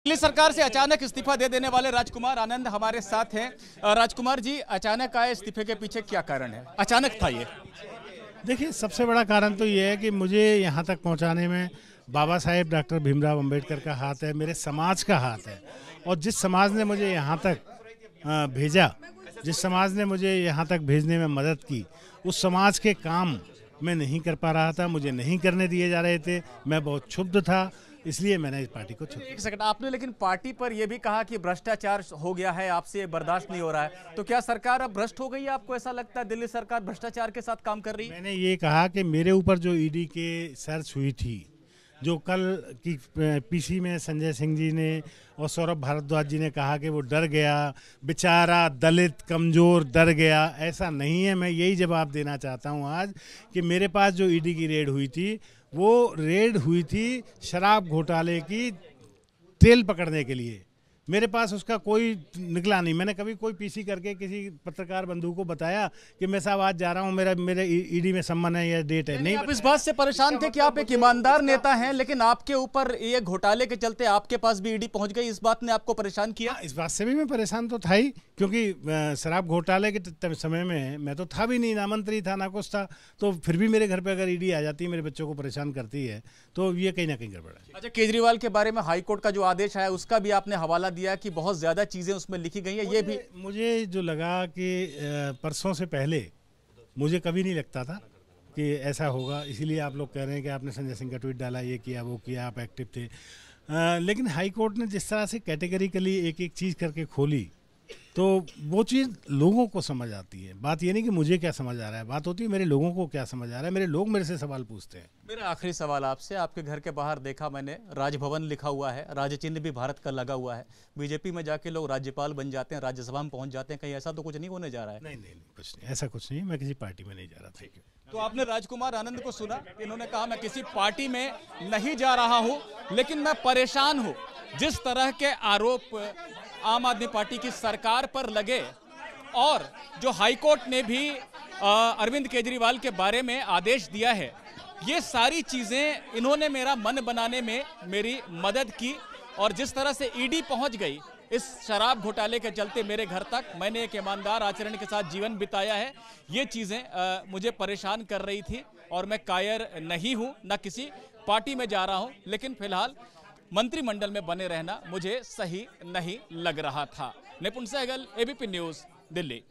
दिल्ली सरकार से अचानक इस्तीफा दे देने वाले राजकुमार आनंद हमारे साथ हैं। राजकुमार जी, अचानक आए इस्तीफे के पीछे क्या कारण है? अचानक था ये? देखिए, सबसे बड़ा कारण तो ये है कि मुझे यहाँ तक पहुँचाने में बाबा साहेब डॉक्टर भीमराव अंबेडकर का हाथ है, मेरे समाज का हाथ है। और जिस समाज ने मुझे यहाँ तक भेजा, जिस समाज ने मुझे यहाँ तक भेजने में मदद की, उस समाज के काम मैं नहीं कर पा रहा था, मुझे नहीं करने दिए जा रहे थे। मैं बहुत क्षुब्ध था, इसलिए मैंने इस पार्टी को छोड़ा। एक सेकंड, आपने लेकिन पार्टी पर यह भी कहा कि भ्रष्टाचार हो गया है, आपसे ये बर्दाश्त नहीं हो रहा है, तो क्या सरकार अब भ्रष्ट हो गई है? आपको ऐसा लगता है दिल्ली सरकार भ्रष्टाचार के साथ काम कर रही है? मैंने ये कहा कि मेरे ऊपर जो ईडी के सर्च हुई थी, जो कल की पीसी में संजय सिंह जी ने और सौरभ भारद्वाज जी ने कहा कि वो डर गया, बेचारा दलित कमज़ोर डर गया, ऐसा नहीं है। मैं यही जवाब देना चाहता हूँ आज कि मेरे पास जो ईडी की रेड हुई थी, वो रेड हुई थी शराब घोटाले की ट्रेल पकड़ने के लिए। मेरे पास उसका कोई निकला नहीं। मैंने कभी कोई पीसी करके किसी पत्रकार बंधु को बताया कि मैं साहब आज जा रहा हूँ, मेरे ईडी में सम्मन है या डेट है? नहीं। आप इस बात से परेशान थे कि आप एक ईमानदार नेता हैं, लेकिन आपके ऊपर ये घोटाले के चलते आपके पास भी ईडी पहुंच गई, इस बात ने आपको परेशान किया? इस बात से भी मैं परेशान तो था ही, क्योंकि शराब घोटाले के समय में मैं तो था भी नहीं, ना मंत्री था ना कुछ था, तो फिर भी मेरे घर पे अगर ईडी आ जाती है, मेरे बच्चों को परेशान करती है, तो ये कहीं ना कहीं गड़बड़ है। अच्छा, केजरीवाल के बारे में हाईकोर्ट का जो आदेश आया, उसका भी आपने हवाला दिया कि बहुत ज्यादा चीजें उसमें लिखी गई है। ये भी मुझे जो लगा कि परसों से पहले मुझे कभी नहीं लगता था कि ऐसा होगा, इसीलिए आप लोग कह रहे हैं कि आपने संजय सिंह का ट्वीट डाला, ये किया वो किया, आप एक्टिव थे। लेकिन हाई कोर्ट ने जिस तरह से कैटेगरिकली एक एक चीज़ करके खोली, तो वो चीज़ लोगों को समझ आती है। बात ये नहीं कि मुझे क्या समझ आ रहा है, बात होती है मेरे लोगों को क्या समझ आ रहा है। मेरे लोग मेरे से सवाल पूछते हैं। मेरा आखिरी सवाल आपसे, आपके घर के बाहर देखा मैंने राजभवन लिखा हुआ है, राज चिन्ह भी भारत का लगा हुआ है। बीजेपी में जाके लोग राज्यपाल बन जाते हैं, राज्यसभा में पहुंच जाते हैं, कहीं ऐसा तो कुछ नहीं होने जा रहा है? नहीं, कुछ नहीं, ऐसा कुछ नहीं। मैं किसी पार्टी में नहीं जा रहा था। तो आपने राजकुमार आनंद को सुना, इन्होंने कहा मैं किसी पार्टी में नहीं जा रहा हूं, लेकिन मैं परेशान हूं। जिस तरह के आरोप आम आदमी पार्टी की सरकार पर लगे, और जो हाईकोर्ट ने भी अरविंद केजरीवाल के बारे में आदेश दिया है, ये सारी चीजें इन्होंने मेरा मन बनाने में मेरी मदद की। और जिस तरह से ईडी पहुंच गई इस शराब घोटाले के चलते मेरे घर तक, मैंने एक ईमानदार आचरण के साथ जीवन बिताया है, ये चीजें मुझे परेशान कर रही थी। और मैं कायर नहीं हूं, ना किसी पार्टी में जा रहा हूं, लेकिन फिलहाल मंत्रिमंडल में बने रहना मुझे सही नहीं लग रहा था। निपुण सहगल, एबीपी न्यूज़, दिल्ली।